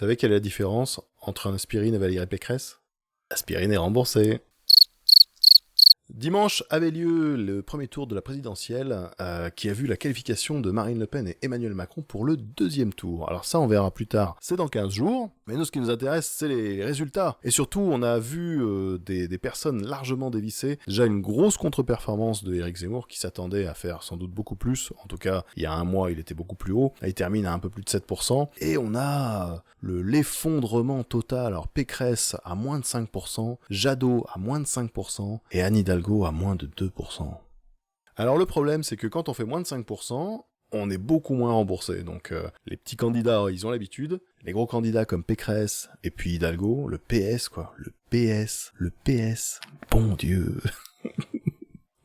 savez quelle est la différence entre un aspirine et Valérie Pécresse? L'aspirine est remboursée. Dimanche avait lieu le premier tour de la présidentielle qui a vu la qualification de Marine Le Pen et Emmanuel Macron pour le deuxième tour. Alors ça, on verra plus tard, c'est dans 15 jours, mais nous, ce qui nous intéresse, c'est les résultats. Et surtout, on a vu des personnes largement dévissées. Déjà, une grosse contre-performance de Éric Zemmour qui s'attendait à faire sans doute beaucoup plus. En tout cas, il y a un mois, il était beaucoup plus haut. Là, il termine à un peu plus de 7%. Et on a l'effondrement total. Alors, Pécresse à moins de 5%, Jadot à moins de 5%, et Anne Hidalgo à moins de 2%. Alors le problème, c'est que quand on fait moins de 5%, on est beaucoup moins remboursé. Donc les petits candidats, ils ont l'habitude. Les gros candidats comme Pécresse et puis Hidalgo, le PS quoi, le PS, bon Dieu.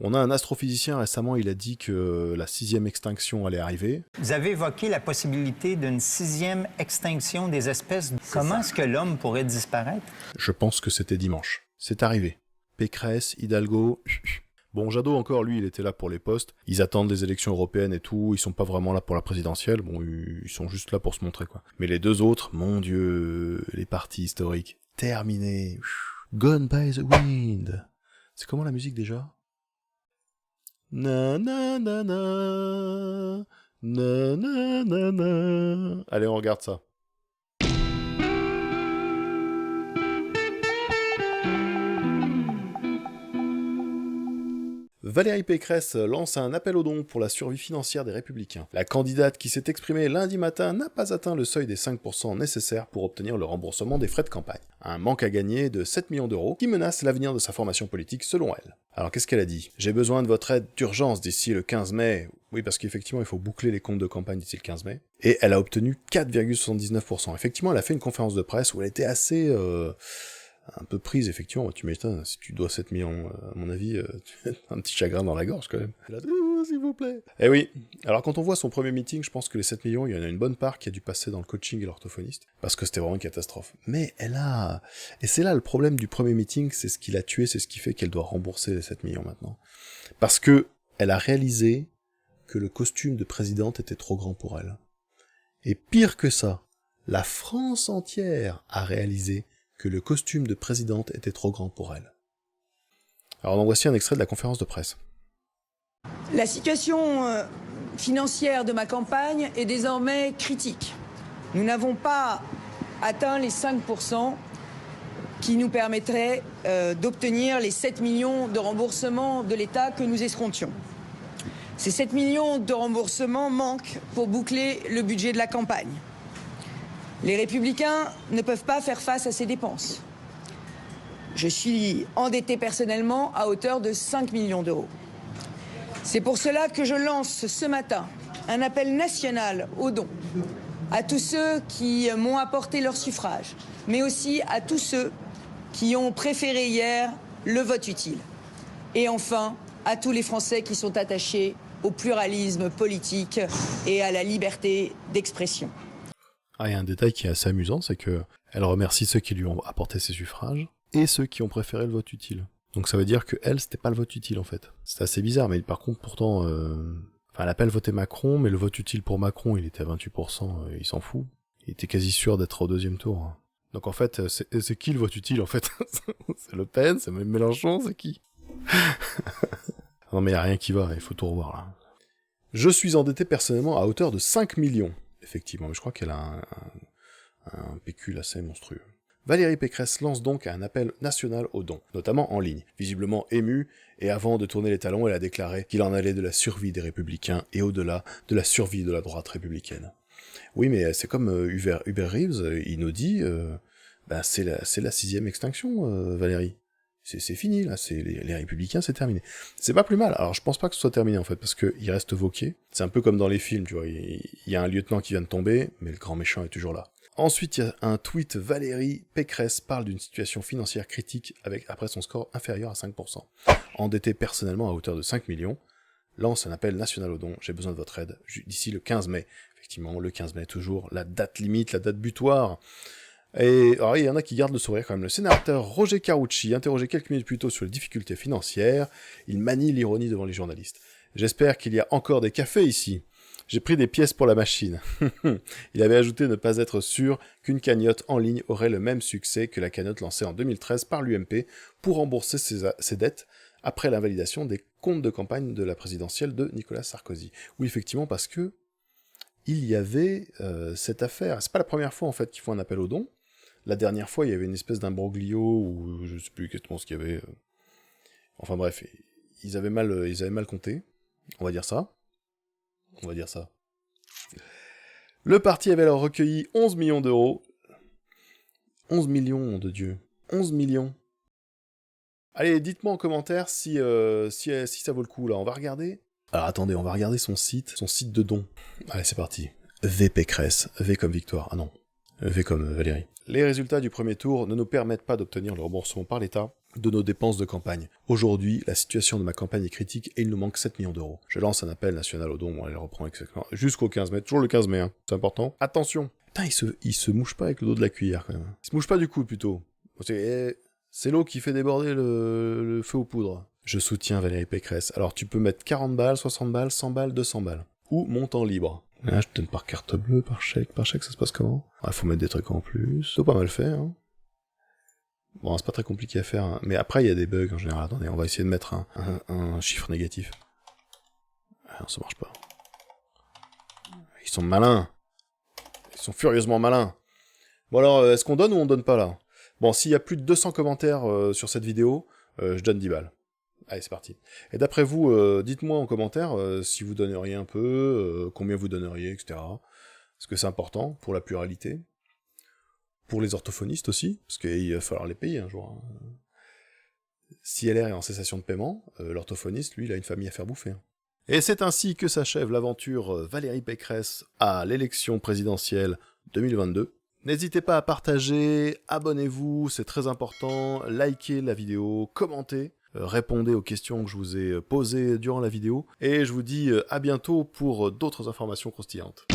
On a un astrophysicien récemment, il a dit que la 6e extinction allait arriver. Vous avez évoqué la possibilité d'une 6e extinction des espèces. Comment est-ce que l'homme pourrait disparaître? Je pense que c'était dimanche. C'est arrivé. Pécresse, Hidalgo... Bon, Jadot encore, lui, il était là pour les postes. Ils attendent les élections européennes et tout. Ils sont pas vraiment là pour la présidentielle. Bon, ils sont juste là pour se montrer, quoi. Mais les deux autres, mon Dieu, les partis historiques, terminés. Gone by the wind. C'est comment la musique déjà? Na na na na na na na na. Allez, on regarde ça. Valérie Pécresse lance un appel aux dons pour la survie financière des Républicains. La candidate qui s'est exprimée lundi matin n'a pas atteint le seuil des 5% nécessaires pour obtenir le remboursement des frais de campagne. Un manque à gagner de 7 millions d'euros qui menace l'avenir de sa formation politique selon elle. Alors qu'est-ce qu'elle a dit? J'ai besoin de votre aide d'urgence d'ici le 15 mai. Oui, parce qu'effectivement, il faut boucler les comptes de campagne d'ici le 15 mai. Et elle a obtenu 4,79%. Effectivement, elle a fait une conférence de presse où elle était assez... un peu prise, effectivement, tu m'étonnes, si tu dois 7 millions, à mon avis, tu as un petit chagrin dans la gorge, quand même. Elle a dit, s'il vous plaît. Eh oui, alors quand on voit son premier meeting, je pense que les 7 millions, il y en a une bonne part qui a dû passer dans le coaching et l'orthophoniste, parce que c'était vraiment une catastrophe. Mais elle a... Et c'est là le problème du premier meeting, c'est ce qui l'a tué, c'est ce qui fait qu'elle doit rembourser les 7 millions maintenant. Parce que elle a réalisé que le costume de présidente était trop grand pour elle. Et pire que ça, la France entière a réalisé que le costume de présidente était trop grand pour elle. Alors en voici un extrait de la conférence de presse. La situation financière de ma campagne est désormais critique. Nous n'avons pas atteint les 5% qui nous permettraient d'obtenir les 7 millions de remboursements de l'État que nous escomptions. Ces 7 millions de remboursements manquent pour boucler le budget de la campagne. Les Républicains ne peuvent pas faire face à ces dépenses. Je suis endetté personnellement à hauteur de 5 millions d'euros. C'est pour cela que je lance ce matin un appel national aux dons à tous ceux qui m'ont apporté leur suffrage, mais aussi à tous ceux qui ont préféré hier le vote utile. Et enfin, à tous les Français qui sont attachés au pluralisme politique et à la liberté d'expression. Ah, il y a un détail qui est assez amusant, c'est que elle remercie ceux qui lui ont apporté ses suffrages et ceux qui ont préféré le vote utile. Donc ça veut dire que elle, c'était pas le vote utile en fait. C'est assez bizarre, mais par contre, pourtant, elle appelle voter Macron, mais le vote utile pour Macron, il était à 28%, il s'en fout. Il était quasi sûr d'être au deuxième tour. Donc en fait, c'est qui le vote utile en fait? C'est Le Pen, c'est même Mélenchon, c'est qui? Non mais y a rien qui va, il faut tout revoir là. Je suis endetté personnellement à hauteur de 5 millions. Effectivement, mais je crois qu'elle a un pécule assez monstrueux. Valérie Pécresse lance donc un appel national aux dons, notamment en ligne. Visiblement émue, et avant de tourner les talons, elle a déclaré qu'il en allait de la survie des Républicains, et au-delà, de la survie de la droite républicaine. Oui, mais c'est comme Hubert Reeves, il nous dit, c'est la 6e extinction, Valérie. C'est fini, là, les Républicains, c'est terminé. C'est pas plus mal, alors je pense pas que ce soit terminé, en fait, parce qu'il reste Wauquiez. C'est un peu comme dans les films, tu vois, il y a un lieutenant qui vient de tomber, mais le grand méchant est toujours là. Ensuite, il y a un tweet, Valérie Pécresse parle d'une situation financière critique après son score inférieur à 5%. Endetté personnellement à hauteur de 5 millions, lance un appel national aux dons, j'ai besoin de votre aide, d'ici le 15 mai. Effectivement, le 15 mai, toujours, la date limite, la date butoir. Et alors, il y en a qui gardent le sourire quand même. Le sénateur Roger Carucci, interrogé quelques minutes plus tôt sur les difficultés financières, il manie l'ironie devant les journalistes. J'espère qu'il y a encore des cafés ici. J'ai pris des pièces pour la machine. Il avait ajouté ne pas être sûr qu'une cagnotte en ligne aurait le même succès que la cagnotte lancée en 2013 par l'UMP pour rembourser ses dettes après l'invalidation des comptes de campagne de la présidentielle de Nicolas Sarkozy. Oui, effectivement, parce que il y avait cette affaire. C'est pas la première fois, en fait, qu'ils font un appel aux dons. La dernière fois, il y avait une espèce d'imbroglio, ou je sais plus exactement ce qu'il y avait. Enfin bref, ils avaient mal compté. On va dire ça. Le parti avait alors recueilli 11 millions d'euros. 11 millions, de Dieu. 11 millions. Allez, dites-moi en commentaire si ça vaut le coup, là. On va regarder. Alors attendez, on va regarder son site de dons. Allez, c'est parti. V Pécresse. V comme Victoire. Ah non. V comme Valérie. Les résultats du premier tour ne nous permettent pas d'obtenir le remboursement par l'État de nos dépenses de campagne. Aujourd'hui, la situation de ma campagne est critique et il nous manque 7 millions d'euros. Je lance un appel national aux dons, bon, elle reprend exactement jusqu'au 15 mai, toujours le 15 mai, hein. C'est important. Attention. Putain, il se mouche pas avec le dos de la cuillère, quand même. Il se mouche pas du coup, plutôt. C'est l'eau qui fait déborder le feu aux poudres. Je soutiens Valérie Pécresse. Alors tu peux mettre 40 balles, 60 balles, 100 balles, 200 balles. Ou montant libre. Ah, je te donne par carte bleue, par chèque. Par chèque, ça se passe comment? Ah, faut mettre des trucs en plus. C'est pas mal fait, hein. Bon, c'est pas très compliqué à faire, hein. Mais après, il y a des bugs en général. Attendez, on va essayer de mettre un chiffre négatif. Ah, non, ça marche pas. Ils sont malins. Ils sont furieusement malins. Bon alors, est-ce qu'on donne ou on donne pas, là? Bon, s'il y a plus de 200 commentaires sur cette vidéo, je donne 10 balles. Allez, c'est parti. Et d'après vous, dites-moi en commentaire si vous donneriez un peu, combien vous donneriez, etc. Parce que c'est important pour la pluralité. Pour les orthophonistes aussi, parce qu'il va falloir les payer un jour. Hein. Si LR est en cessation de paiement, l'orthophoniste, lui, il a une famille à faire bouffer. Hein. Et c'est ainsi que s'achève l'aventure Valérie Pécresse à l'élection présidentielle 2022. N'hésitez pas à partager, abonnez-vous, c'est très important, likez la vidéo, commentez, répondez aux questions que je vous ai posées durant la vidéo, et je vous dis à bientôt pour d'autres informations croustillantes.